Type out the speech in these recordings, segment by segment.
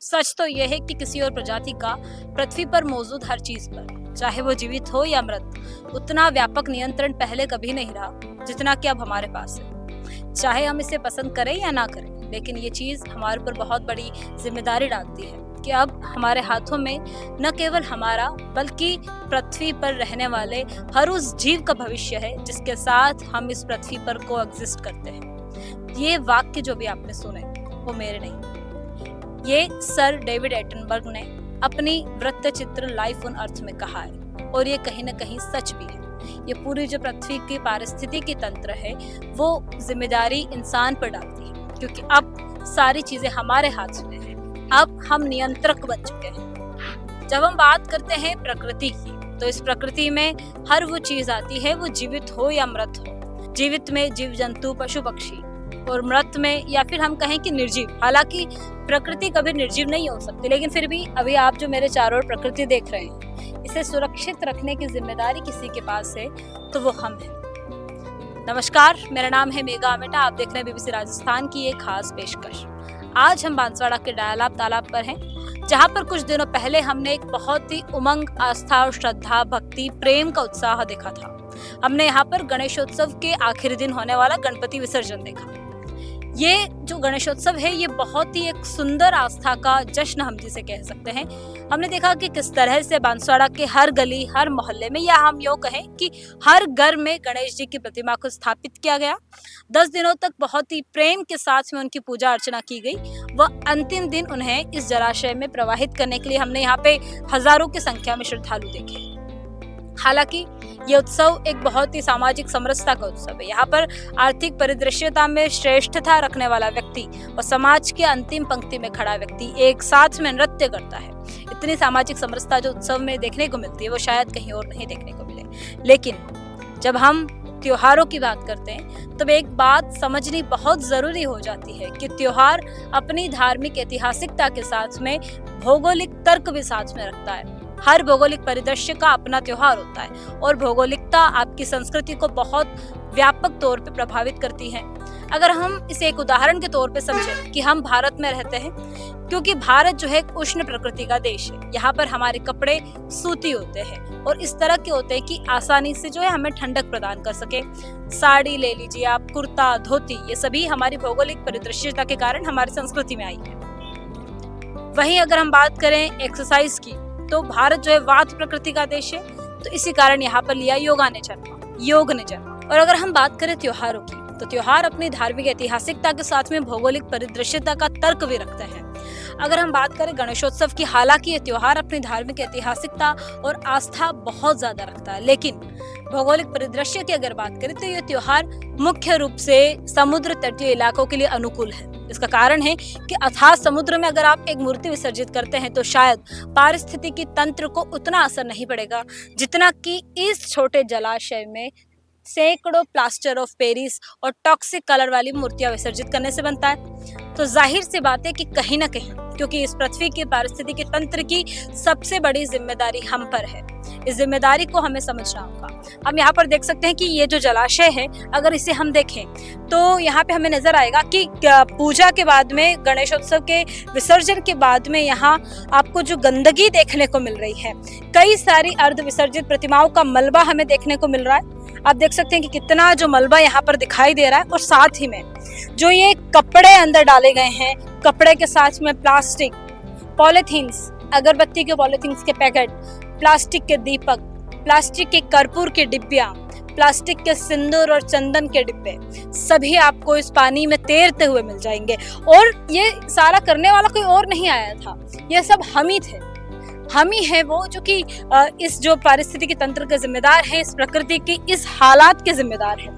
सच तो यह है कि किसी और प्रजाति का पृथ्वी पर मौजूद हर चीज पर, चाहे वो जीवित हो या मृत, उतना व्यापक नियंत्रण पहले कभी नहीं रहा जितना कि अब हमारे पास है। चाहे हम इसे पसंद करें या ना करें, लेकिन ये चीज हमारे ऊपर बहुत बड़ी जिम्मेदारी डालती है कि अब हमारे हाथों में न केवल हमारा बल्कि पृथ्वी पर रहने वाले हर उस जीव का भविष्य है जिसके साथ हम इस पृथ्वी पर को एग्जिस्ट करते हैं। ये वाक्य जो भी आपने सुने वो मेरे नहीं, ये सर डेविड एटनबर्ग ने अपनी वृत्तचित्र लाइफ ऑन अर्थ में कहा है और ये कहीं ना कहीं सच भी है। ये पूरी जो पृथ्वी की पारिस्थितिकी तंत्र है वो जिम्मेदारी इंसान पर डालती है, क्योंकि अब सारी चीजें हमारे हाथ में है। अब हम नियंत्रक बन चुके हैं। जब हम बात करते हैं प्रकृति की, तो इस प्रकृति में हर वो चीज आती है, वो जीवित हो या मृत हो। जीवित में जीव जंतु पशु पक्षी, और मृत में या फिर हम कहें कि निर्जीव। हालांकि प्रकृति कभी निर्जीव नहीं हो सकती, लेकिन फिर भी अभी आप जो मेरे चारों ओर प्रकृति देख रहे हैं, इसे सुरक्षित रखने की जिम्मेदारी किसी के पास है तो वो हम हैं। नमस्कार, मेरा नाम है मेघा आमेटा। आप देख रहे हैं बीबीसी राजस्थान की एक खास पेशकश। आज हम बांसवाड़ा के डायलाब तालाब पर हैं, जहाँ पर कुछ दिनों पहले हमने एक बहुत ही उमंग, आस्था और श्रद्धा, भक्ति, प्रेम का उत्साह देखा था। हमने यहाँ पर गणेशोत्सव के आखिरी दिन होने वाला गणपति विसर्जन देखा। ये जो गणेशोत्सव है ये बहुत ही एक सुंदर आस्था का जश्न हम जिसे कह सकते हैं। हमने देखा कि किस तरह से बांसवाड़ा के हर गली, हर मोहल्ले में, या हम यूँ कहें कि हर घर में गणेश जी की प्रतिमा को स्थापित किया गया। 10 दिनों तक बहुत ही प्रेम के साथ में उनकी पूजा अर्चना की गई। वह अंतिम दिन उन्हें इस जलाशय में प्रवाहित करने के लिए हमने यहाँ पे हजारों की संख्या में श्रद्धालु देखे। हालांकि ये उत्सव एक बहुत ही सामाजिक समरसता का उत्सव है। यहाँ पर आर्थिक परिदृश्यता में श्रेष्ठता रखने वाला व्यक्ति और समाज के अंतिम पंक्ति में खड़ा व्यक्ति एक साथ में नृत्य करता है। इतनी सामाजिक समरसता जो उत्सव में देखने को मिलती है वो शायद कहीं और नहीं देखने को मिले। लेकिन जब हम त्योहारों की बात करते हैं तब एक बात समझनी बहुत जरूरी हो जाती है कि त्योहार अपनी धार्मिक ऐतिहासिकता के साथ में भौगोलिक तर्क भी साथ में रखता है। हर भौगोलिक परिदृश्य का अपना त्योहार होता है और भौगोलिकता आपकी संस्कृति को बहुत व्यापक तौर पे प्रभावित करती है। अगर हम इसे एक उदाहरण के तौर पे समझें कि हम भारत में रहते हैं, क्योंकि भारत जो है एक उष्ण प्रकृति का देश है। यहाँ पर हमारे कपड़े सूती होते हैं और इस तरह के होते हैं कि आसानी से जो है हमें ठंडक प्रदान कर सके। साड़ी ले लीजिए आप, कुर्ता, धोती, ये सभी हमारी भौगोलिक परिदृश्यता के कारण हमारी संस्कृति में आई है। वहीं अगर हम बात करें एक्सरसाइज की, तो भारत जो है वात प्रकृति का देश है, तो इसी कारण यहाँ पर लिया योग ने जन्म। और अगर हम बात करें त्योहारों की, तो त्योहार अपनी धार्मिक ऐतिहासिकता के साथ में भौगोलिक परिदृश्यता का तर्क भी रखते हैं। अगर हम बात करें गणेशोत्सव की, हालांकि ये त्योहार अपनी धार्मिक ऐतिहासिकता और आस्था बहुत ज्यादा रखता है, लेकिन भौगोलिक परिदृश्य की अगर बात करें तो ये त्योहार मुख्य रूप से समुद्र तटीय इलाकों के लिए अनुकूल है। इसका कारण है कि अथाह समुद्र में अगर आप एक मूर्ति विसर्जित करते हैं तो शायद पारिस्थितिकी तंत्र को उतना असर नहीं पड़ेगा जितना कि इस छोटे जलाशय में सैकड़ों प्लास्टर ऑफ पेरिस और टॉक्सिक कलर वाली मूर्तियां विसर्जित करने से बनता है। तो जाहिर सी बात है कि कहीं ना कहीं, क्योंकि इस पृथ्वी के पारिस्थितिकी तंत्र की सबसे बड़ी जिम्मेदारी हम पर है, इस जिम्मेदारी को हमें समझना होगा। हम यहाँ पर देख सकते हैं कि ये जो जलाशय है, अगर इसे हम देखें तो यहाँ पे हमें नजर आएगा कि पूजा के बाद में, गणेशोत्सव के विसर्जन के बाद में यहाँ आपको जो गंदगी देखने को मिल रही है, कई सारी अर्ध विसर्जित प्रतिमाओं का मलबा हमें देखने को मिल रहा है। आप देख सकते हैं कि कितना जो मलबा यहाँ पर दिखाई दे रहा है, और साथ ही में जो ये कपड़े अंदर डाले गए हैं, कपड़े के साथ में प्लास्टिक, पॉलिथीन्स, अगरबत्ती के पॉलिथीन्स के पैकेट, प्लास्टिक के दीपक, प्लास्टिक के कर्पूर के डिब्बियां, प्लास्टिक के सिंदूर और चंदन के डिब्बे, सभी आपको इस पानी में तैरते हुए मिल जाएंगे। और ये सारा करने वाला कोई और नहीं आया था, ये सब हम ही थे। हम ही है वो जो कि इस जो पारिस्थितिकी तंत्र के जिम्मेदार है, इस प्रकृति की इस हालात के जिम्मेदार है।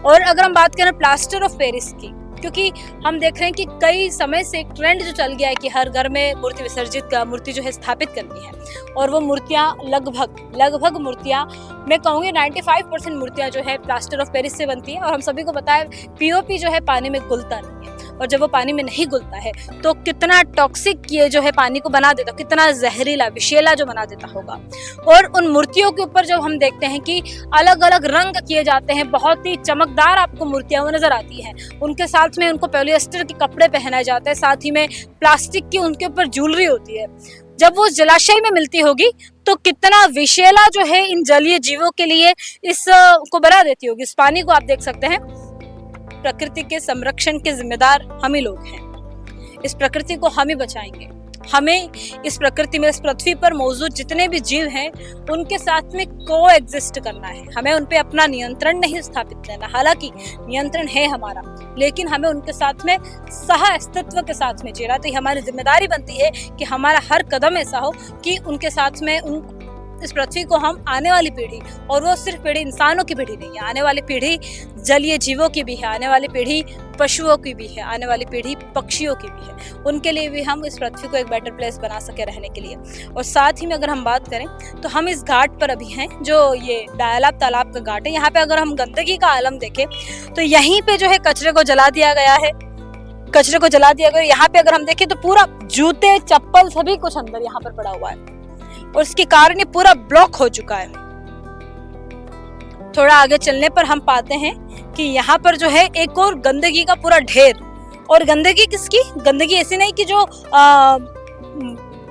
और अगर हम बात करें प्लास्टर ऑफ पेरिस की, क्योंकि हम देख रहे हैं कि कई समय से एक ट्रेंड जो चल गया है कि हर घर में मूर्ति जो है स्थापित करनी है, और वो मूर्तियां लगभग मूर्तियां, मैं कहूँगी 95% मूर्तियां जो है प्लास्टर ऑफ पेरिस से बनती है। और हम सभी को पता है पीओपी जो है पानी में घुलता नहीं है, और जब वो पानी में नहीं घुलता है तो कितना टॉक्सिक ये जो है पानी को बना देता, कितना जहरीला विषैला जो बना देता होगा। और उन मूर्तियों के ऊपर जब हम देखते हैं कि अलग अलग रंग किए जाते हैं, बहुत ही चमकदार आपको मूर्तियां वो नजर आती हैं, उनके साथ में उनको पॉलिएस्टर के कपड़े पहनाए जाते हैं, साथ ही में प्लास्टिक की उनके ऊपर ज्वेलरी होती है। जब वो जलाशय में मिलती होगी तो कितना विषैला जो है इन जलीय जीवों के लिए इस को बना देती होगी। इस पानी को आप देख सकते हैं। प्रकृति के संरक्षण के जिम्मेदार हम ही लोग हैं। इस प्रकृति को हम ही बचाएंगे। हमें इस प्रकृति में, इस पृथ्वी पर मौजूद जितने भी जीव हैं उनके साथ में को एग्जिस्ट करना है। हमें उन पे अपना नियंत्रण नहीं स्थापित करना, हालांकि नियंत्रण है हमारा, लेकिन हमें उनके साथ में सह अस्तित्व के साथ में जीना। तो हमारी जिम्मेदारी बनती है कि हमारा हर कदम ऐसा हो कि उनके साथ में इस पृथ्वी को हम आने वाली पीढ़ी, और वो सिर्फ पीढ़ी इंसानों की पीढ़ी नहीं है, आने वाली पीढ़ी जलीय जीवों की भी है, आने वाली पीढ़ी पशुओं की भी है, आने वाली पीढ़ी पक्षियों की भी है, उनके लिए भी हम इस पृथ्वी को एक बेटर प्लेस बना सके रहने के लिए। और साथ ही में अगर हम बात करें तो हम इस घाट पर अभी हैं, जो ये डायलाब तालाब का घाट है। यहाँ पे अगर हम गंदगी का आलम देखें तो यहीं पे जो है कचरे को जला दिया गया है, कचरे को जला दिया गया। यहाँ पे अगर हम देखें तो पूरा जूते चप्पल सभी कुछ अंदर यहाँ पर पड़ा हुआ है, और इसके कारण ये पूरा ब्लॉक हो चुका है। थोड़ा आगे चलने पर हम पाते हैं कि यहाँ पर जो है एक और गंदगी का पूरा ढेर। और गंदगी किसकी? गंदगी ऐसी नहीं कि जो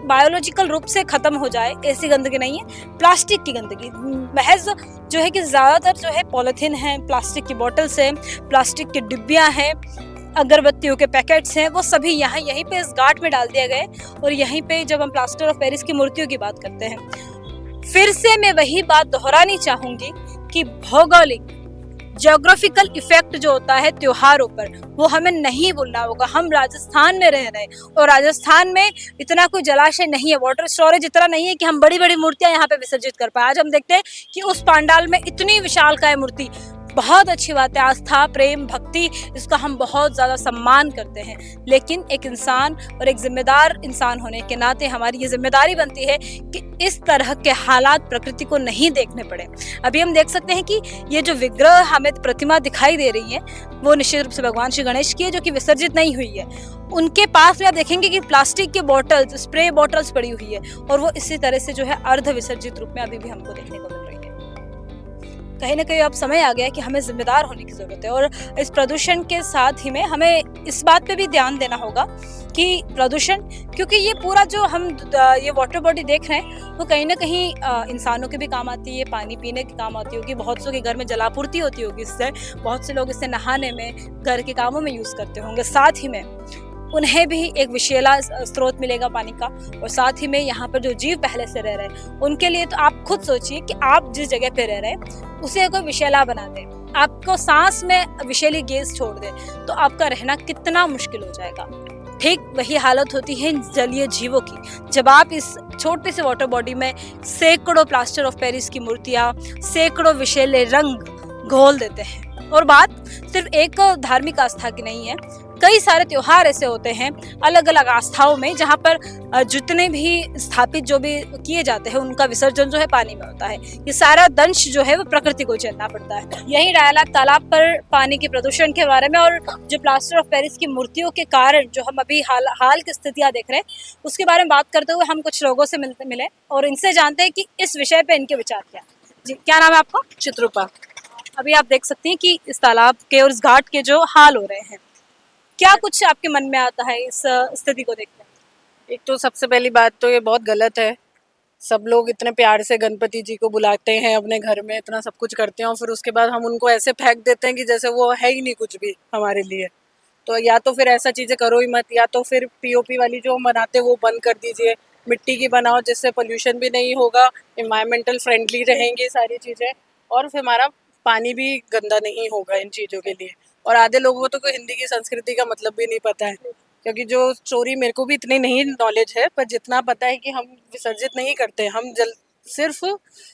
बायोलॉजिकल रूप से खत्म हो जाए, ऐसी गंदगी नहीं है, प्लास्टिक की गंदगी। महज जो है कि ज्यादातर जो है पॉलिथीन है, प्लास्टिक की बोतल्स है, प्लास्टिक की डिब्बियां हैं, अगरबत्तियों के पैकेट्स हैं, वो सभी यहाँ यहीं पे इस घाट में डाल दिया गए। और यहीं पे जब हम प्लास्टर ऑफ पेरिस की मूर्तियों की बात करते हैं, फिर से मैं वही बात दोहरानी चाहूंगी कि भौगोलिक ज्योग्राफिकल इफेक्ट जो होता है त्योहारों पर, वो हमें नहीं भूलना होगा। हम राजस्थान में रह रहे हैं और राजस्थान में इतना कोई जलाशय नहीं है, वाटर स्टोरेज इतना नहीं है कि हम बड़ी बड़ी मूर्तियां यहाँ पे विसर्जित कर पाए। आज हम देखते हैं कि उस पांडाल में इतनी विशालकाय मूर्ति, बहुत अच्छी बात है, आस्था प्रेम भक्ति, इसका हम बहुत ज़्यादा सम्मान करते हैं। लेकिन एक इंसान और एक जिम्मेदार इंसान होने के नाते हमारी ये जिम्मेदारी बनती है कि इस तरह के हालात प्रकृति को नहीं देखने पड़े। अभी हम देख सकते हैं कि ये जो विग्रह हमें प्रतिमा दिखाई दे रही है वो निश्चित रूप से भगवान श्री गणेश की है, जो कि विसर्जित नहीं हुई है। उनके पास में आप देखेंगे कि प्लास्टिक के बॉटल्स, स्प्रे बॉटल्स पड़ी हुई है, और वो इसी तरह से जो है अर्ध विसर्जित रूप में अभी भी हमको देखने को मिल रही है। कहीं ना कहीं अब समय आ गया है कि हमें जिम्मेदार होने की जरूरत है। और इस प्रदूषण के साथ ही में हमें इस बात पे भी ध्यान देना होगा कि प्रदूषण, क्योंकि ये पूरा जो हम ये वाटर बॉडी देख रहे हैं वो कहीं ना कहीं इंसानों के भी काम आती है, पानी पीने के काम आती होगी, बहुत सौ के घर में जलापूर्ति होती होगी इससे, बहुत से लोग इसे नहाने में, घर के कामों में यूज करते होंगे। साथ ही में उन्हें भी एक विशेला स्रोत मिलेगा पानी का। और साथ ही में यहाँ पर जो जीव पहले से रह रहे हैं उनके लिए तो आप खुद सोचिए कि आप जिस जगह पे रह रहे हैं उसे कोई विशेला बना दे, आपको सांस में विषैली गैस छोड़ दे, तो आपका रहना कितना मुश्किल हो जाएगा। ठीक वही हालत होती है जलीय जीवों की। जब आप इस छोटे से वाटर बॉडी में सैकड़ों प्लास्टर ऑफ पेरिस की मूर्तियां, सैकड़ों विषैले रंग घोल देते हैं। और बात सिर्फ एक धार्मिक आस्था की नहीं है, कई सारे त्योहार ऐसे होते हैं अलग अलग आस्थाओं में जहाँ पर जितने भी स्थापित जो भी किए जाते हैं उनका विसर्जन जो है पानी में होता है। ये सारा दंश जो है वो प्रकृति को झेलना पड़ता है। यही डायलाग तालाब पर पानी के प्रदूषण के बारे में और जो प्लास्टर ऑफ पेरिस की मूर्तियों के कारण जो हम अभी हाल की स्थितियां देख रहे हैं उसके बारे में बात करते हुए हम कुछ लोगों से मिले और इनसे जानते हैं कि इस विषय पे इनके विचार क्या। जी, क्या नाम है आपका? चित्रूपा। अभी आप देख सकती हैं कि इस तालाब के और इस घाट के जो हाल हो रहे हैं, क्या कुछ आपके मन में आता है इस स्थिति को देखकर? एक तो सबसे पहली बात तो ये बहुत गलत है। सब लोग इतने प्यार से गणपति जी को बुलाते हैं अपने घर में, इतना सब कुछ करते हैं और फिर उसके बाद हम उनको ऐसे फेंक देते हैं कि जैसे वो है ही नहीं कुछ भी हमारे लिए। तो या तो फिर ऐसा चीज़ें करो ही मत, या तो फिर पीओपी वाली जो बनाते हैं वो बंद कर दीजिए, मिट्टी की बनाओ जिससे पोल्यूशन भी नहीं होगा, इन्वायरमेंटल फ्रेंडली रहेंगे सारी चीज़ें, और फिर हमारा पानी भी गंदा नहीं होगा इन चीज़ों के लिए। और आधे लोगों को तो कोई हिंदी की संस्कृति का मतलब भी नहीं पता है, क्योंकि जो स्टोरी मेरे को भी इतनी नहीं नॉलेज है, पर जितना पता है कि हम विसर्जित नहीं करते, हम सिर्फ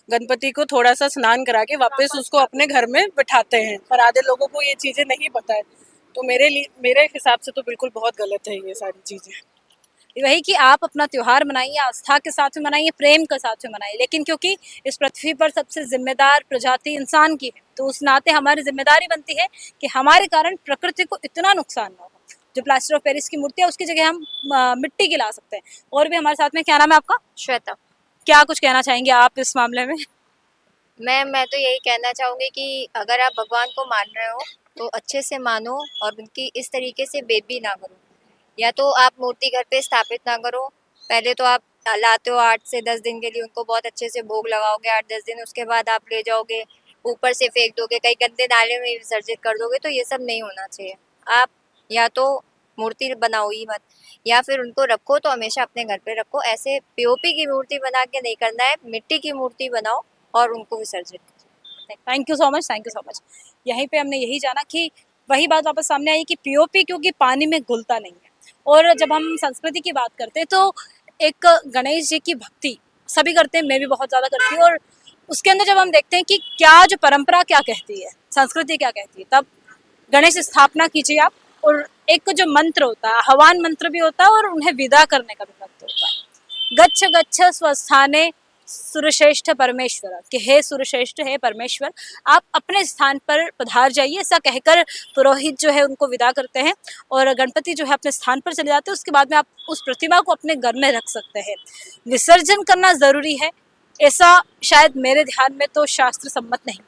गणपति को थोड़ा सा स्नान करा के वापस उसको अपने घर में बिठाते हैं। पर आधे लोगों को ये चीज़ें नहीं पता है, तो मेरे हिसाब से तो बिल्कुल बहुत गलत है ये सारी चीज़ें। वही कि आप अपना त्योहार मनाइए, आस्था के साथ में मनाइए, प्रेम के साथ में मनाइए, लेकिन क्योंकि इस पृथ्वी पर सबसे जिम्मेदार प्रजाति इंसान की है तो उस नाते हमारी जिम्मेदारी बनती है कि हमारे कारण प्रकृति को इतना नुकसान ना हो। जो प्लास्टर ऑफ पेरिस की मूर्ति है उसकी जगह हम मिट्टी की ला सकते हैं। और भी हमारे साथ में, क्या नाम है आपका? श्वेता। क्या कुछ कहना चाहेंगे आप इस मामले में? मैं तो यही कहना चाहूँगी कि अगर आप भगवान को मान रहे हो तो अच्छे से मानो और उनकी इस तरीके से बेइज्जती ना करो। या तो आप मूर्ति घर पे स्थापित ना करो, पहले तो आप लाते हो 8 से 10 दिन के लिए, उनको बहुत अच्छे से भोग लगाओगे 8-10 दिन, उसके बाद आप ले जाओगे, ऊपर से फेंक दोगे, कहीं गंदे नाले में विसर्जित कर दोगे, तो ये सब नहीं होना चाहिए। आप या तो मूर्ति बनाओ ही मत, या फिर उनको रखो तो हमेशा अपने घर पे रखो। ऐसे पीओपी की मूर्ति बना के नहीं करना है, मिट्टी की मूर्ति बनाओ और उनको विसर्जित करो। Thank you so much, thank you so much. यहीं पे हमने यही जाना कि वही बात वापस सामने आई कि पीओपी क्योंकि पानी में घुलता नहीं है। और जब हम संस्कृति की बात करते हैं तो एक गणेश जी की भक्ति सभी करते हैं, मैं भी बहुत ज़्यादा करती हूँ। और उसके अंदर जब हम देखते हैं कि क्या जो परंपरा क्या कहती है, संस्कृति क्या कहती है, तब गणेश स्थापना कीजिए आप। और एक जो मंत्र होता है, आह्वान मंत्र भी होता है और उन्हें विदा करने का भी मंत्र होता है। गच्छ गच्छ स्वस्थाने सुरश्रेष्ठ परमेश्वर, कि हे सुरश्रेष्ठ, हे परमेश्वर, आप अपने स्थान पर पधार जाइए, ऐसा कहकर पुरोहित जो है उनको विदा करते हैं और गणपति जो है अपने स्थान पर चले जाते हैं। उसके बाद में आप उस प्रतिमा को अपने घर में रख सकते हैं। विसर्जन करना जरूरी है, ऐसा शायद मेरे ध्यान में तो शास्त्र सम्मत नहीं।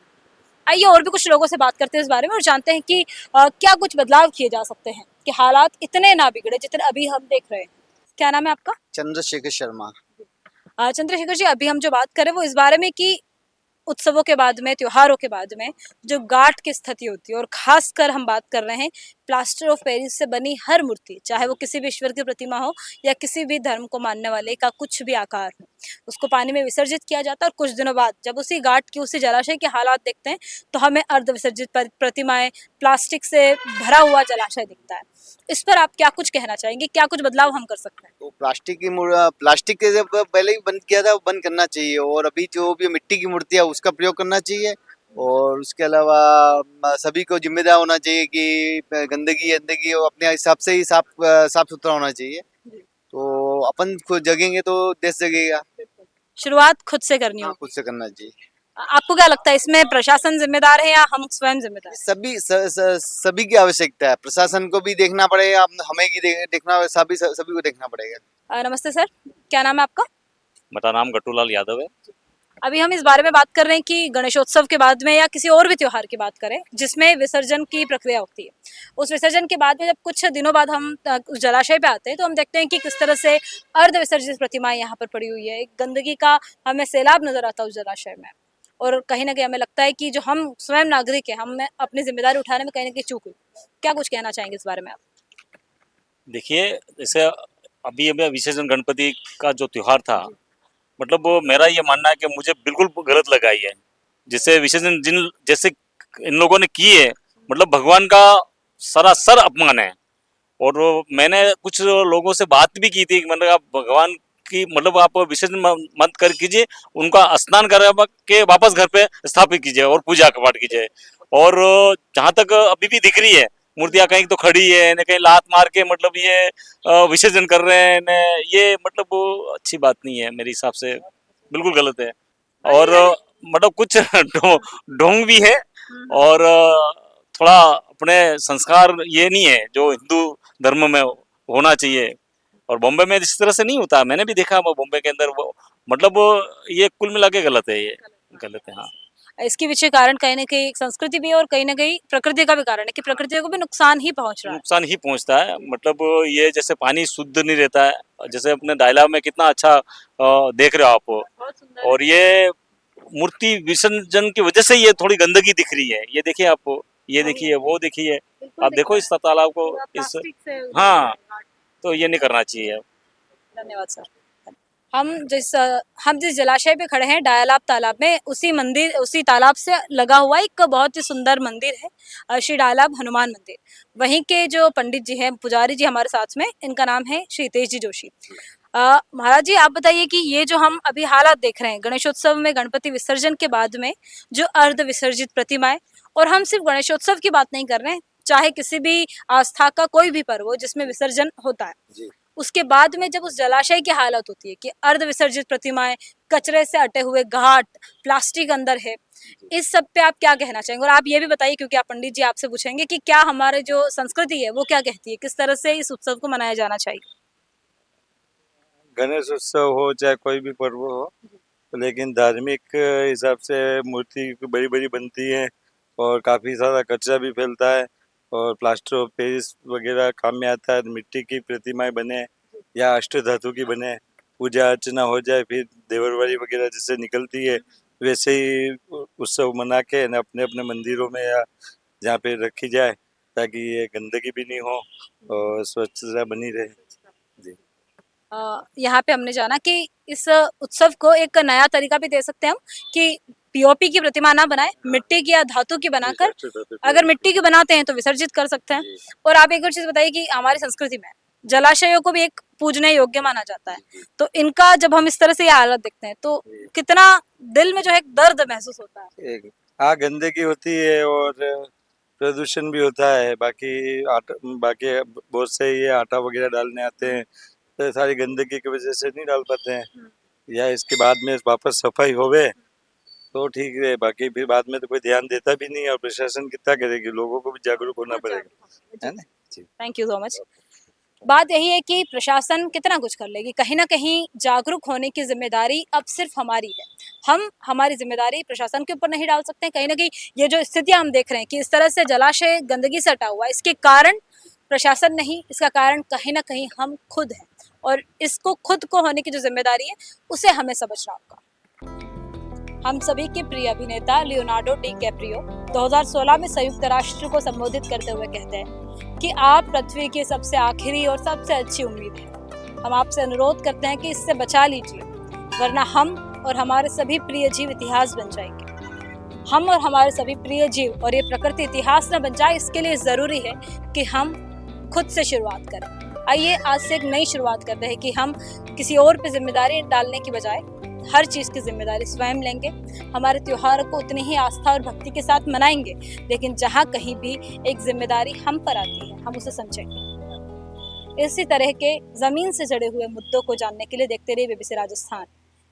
आइए और भी कुछ लोगों से बात करते हैं इस बारे में और जानते हैं कि क्या कुछ बदलाव किए जा सकते हैं कि हालात इतने ना बिगड़े जितने अभी हम देख रहे हैं। क्या नाम है आपका? चंद्रशेखर शर्मा। चंद्रशेखर जी, अभी हम जो बात करें वो इस बारे में कि उत्सवों के बाद में, त्योहारों के बाद में जो गाठ की स्थिति होती है, और खासकर हम बात कर रहे हैं प्लास्टर ऑफ पेरिस से बनी हर मूर्ति, चाहे वो किसी भी ईश्वर की प्रतिमा हो या किसी भी धर्म को मानने वाले का कुछ भी आकार हो, उसको पानी में विसर्जित किया जाता है। और कुछ दिनों बाद जब उसी घाट की, उसी जलाशय के हालात देखते हैं तो हमें अर्ध विसर्जित प्रतिमाएं, प्लास्टिक से भरा हुआ जलाशय दिखता है। इस पर आप क्या कुछ कहना चाहेंगे, क्या कुछ बदलाव हम कर सकते हैं? तो प्लास्टिक के जब पहले ही बंद किया था वो बंद करना चाहिए, और अभी जो भी मिट्टी की मूर्ति है उसका प्रयोग करना चाहिए। और उसके अलावा सभी को जिम्मेदार होना चाहिए कि गंदगी अपने हिसाब से ही साफ सुथरा होना चाहिए। तो अपन खुद जगेंगे तो देश जगेगा। शुरुआत खुद से करनी हाँ, होगी। खुद से करना चाहिए। आपको क्या लगता है, इसमें प्रशासन जिम्मेदार है या हम स्वयं जिम्मेदार सभी की आवश्यकता है। प्रशासन को भी देखना पड़ेगा, हमें की देखना, सभी को देखना पड़ेगा। नमस्ते सर, क्या नाम है आपका? मेरा नाम गट्टूलाल यादव है। अभी हम इस बारे में बात कर रहे हैं कि गणेशोत्सव के बाद में या किसी और भी त्योहार की बात करें जिसमें विसर्जन की प्रक्रिया होती है, उस विसर्जन के बाद में जब कुछ दिनों बाद हम उस जलाशय पे आते हैं तो हम देखते हैं कि किस तरह से अर्ध विसर्जित प्रतिमाएं यहाँ पर पड़ी हुई है। एक गंदगी का हमें सैलाब नजर आता है उस जलाशय में। और कहीं ना कहीं हमें लगता है कि जो हम स्वयं नागरिक हैं, हमें अपनी जिम्मेदारी उठाने में कहीं ना कहीं चूक हुई। क्या कुछ कहना चाहेंगे इस बारे में आप? देखिए, जैसे अभी अभी विसर्जन गणपति का जो त्योहार था, मतलब वो मेरा ये मानना है कि मुझे बिल्कुल गलत लगा ये। जैसे विसर्जन जैसे इन लोगों ने की है, मतलब भगवान का सरासर अपमान है। और मैंने कुछ लोगों से बात भी की थी, मतलब आप भगवान की, मतलब आप विसर्जन मत कर कीजिए, उनका स्नान करा के वापस घर पे स्थापित कीजिए और पूजा पाठ कीजिए। और जहाँ तक अभी भी दिख रही है मूर्तियाँ, कहीं तो खड़ी है न कहीं लात मार के, मतलब ये विसर्जन कर रहे हैं न, ये मतलब वो अच्छी बात नहीं है मेरे हिसाब से, बिल्कुल गलत है। और मतलब कुछ ढोंग भी है, और थोड़ा अपने संस्कार ये नहीं है जो हिंदू धर्म में होना चाहिए। और बॉम्बे में इस तरह से नहीं होता, मैंने भी देखा बॉम्बे के अंदर वो, मतलब ये कुल मिला के गलत है, ये गलत है। हाँ, इसके पीछे कारण कहीं ना कहीं संस्कृति भी है और कहीं ना कहीं प्रकृति का भी कारण है कि प्रकृति को भी नुकसान ही पहुंच रहा है। नुकसान ही पहुंचता है। मतलब ये जैसे पानी शुद्ध नहीं रहता है, जैसे अपने डायलॉग में कितना अच्छा देख रहे हो आप, बहुत सुंदर। और ये मूर्ति विसर्जन की वजह से ये थोड़ी गंदगी दिख रही है। ये देखिए आप, ये देखिए, वो देखिए, आप देखो इस तालाब को, इस, हाँ, तो ये नहीं करना चाहिए। धन्यवाद सर। हम जिस जलाशय पे खड़े हैं, डायलाब तालाब में, उसी तालाब से लगा हुआ एक बहुत ही सुंदर मंदिर है, श्री डायलाब हनुमान मंदिर। वहीं के जो पंडित जी हैं, पुजारी जी हमारे साथ में, इनका नाम है श्री हितेश जी जोशी। महाराज जी, आप बताइए कि ये जो हम अभी हालात देख रहे हैं गणेशोत्सव में, गणपति विसर्जन के बाद में जो अर्ध विसर्जित प्रतिमाएं, और हम सिर्फ गणेशोत्सव की बात नहीं कर रहे हैं, चाहे किसी भी आस्था का कोई भी पर्व हो जिसमें विसर्जन होता है, उसके बाद में जब उस जलाशय की हालत होती है कि अर्ध विसर्जित प्रतिमाएं, कचरे से अटे हुए घाट, प्लास्टिक अंदर है, इस सब पे आप क्या कहना चाहेंगे? और आप ये भी बताइए, क्योंकि आप पंडित जी आपसे पूछेंगे कि क्या हमारे जो संस्कृति है वो क्या कहती है, किस तरह से इस उत्सव को मनाया जाना चाहिए। गणेश उत्सव हो चाहे कोई भी पर्व हो, लेकिन धार्मिक हिसाब से मूर्ति बड़ी बड़ी बनती है और काफ़ी सारा कचरा भी फैलता है और प्लास्टर ऑफ पेरिस वगैरह काम में आता है। मिट्टी की प्रतिमाएं बने या अष्ट धातु की बने, पूजा अर्चना हो जाए, फिर देवरवाली वगैरह जैसे निकलती है वैसे ही उत्सव मना के न अपने अपने मंदिरों में या जहाँ पे रखी जाए, ताकि ये गंदगी भी नहीं हो और स्वच्छता बनी रहे। जी। यहाँ पे हमने जाना कि इस उत्सव को एक नया तरीका भी दे सकते हैं हम, कि पीओपी की प्रतिमा ना बनाए, मिट्टी की या धातु की बनाकर, अष्ट धातु की अगर मिट्टी की बनाते हैं तो विसर्जित कर सकते हैं। जी। और आप एक और चीज बताइए कि हमारी संस्कृति में जलाशयों को भी एक पूजनीय योग्य माना जाता है, तो इनका जब हम इस तरह से ये हालत देखते हैं तो कितना दिल में जो है एक दर्द महसूस होता है। गंदगी होती है और प्रदूषण भी होता है। बाकी बहुत से ये आटा वगैरह डालने आते हैं तो सारी गंदगी की वजह से नहीं डाल पाते हैं, या इसके बाद में वापस सफाई होवे तो ठीक है, बाकी फिर बाद में तो कोई ध्यान देता भी नहीं है और प्रशासन कितना करेगी, लोगों को भी जागरूक होना पड़ेगा, है ना। Thank you so much. बात यही है कि प्रशासन कितना कुछ कर लेगी, कहीं ना कहीं जागरूक होने की जिम्मेदारी अब सिर्फ हमारी है। हम हमारी जिम्मेदारी प्रशासन के ऊपर नहीं डाल सकते हैं। कहीं ना कहीं ये जो स्थितियां हम देख रहे हैं कि इस तरह से जलाशय गंदगी से हटा हुआ है, इसके कारण प्रशासन नहीं, इसका कारण कहीं ना कहीं हम खुद हैं, और इसको खुद को होने की जो जिम्मेदारी है उसे हमें समझना होगा। हम सभी के प्रिय अभिनेता लियोनार्डो डी कैप्रियो 2016 में संयुक्त राष्ट्र को संबोधित करते हुए कहते हैं कि आप पृथ्वी की सबसे आखिरी और सबसे अच्छी उम्मीद हैं। हम आपसे अनुरोध करते हैं कि इससे बचा लीजिए, वरना हम और हमारे सभी प्रिय जीव इतिहास बन जाएंगे। हम और हमारे सभी प्रिय जीव और ये प्रकृति इतिहास न बन जाए, इसके लिए जरूरी है कि हम खुद से शुरुआत करें। आइए आज से एक नई शुरुआत करते हैं कि हम किसी और पे जिम्मेदारी डालने की बजाय हर चीज की जिम्मेदारी स्वयं लेंगे। हमारे त्योहारों को उतनी ही आस्था और भक्ति के साथ मनाएंगे, लेकिन जहाँ कहीं भी एक जिम्मेदारी हम पर आती है हम उसे समझेंगे। इसी तरह के जमीन से जुड़े हुए मुद्दों को जानने के लिए देखते रहिए बीबीसी राजस्थान।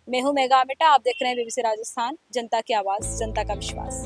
मैं हूँ मेघा अमिटा, आप देख रहे हैं बीबीसी राजस्थान, जनता की आवाज, जनता का विश्वास।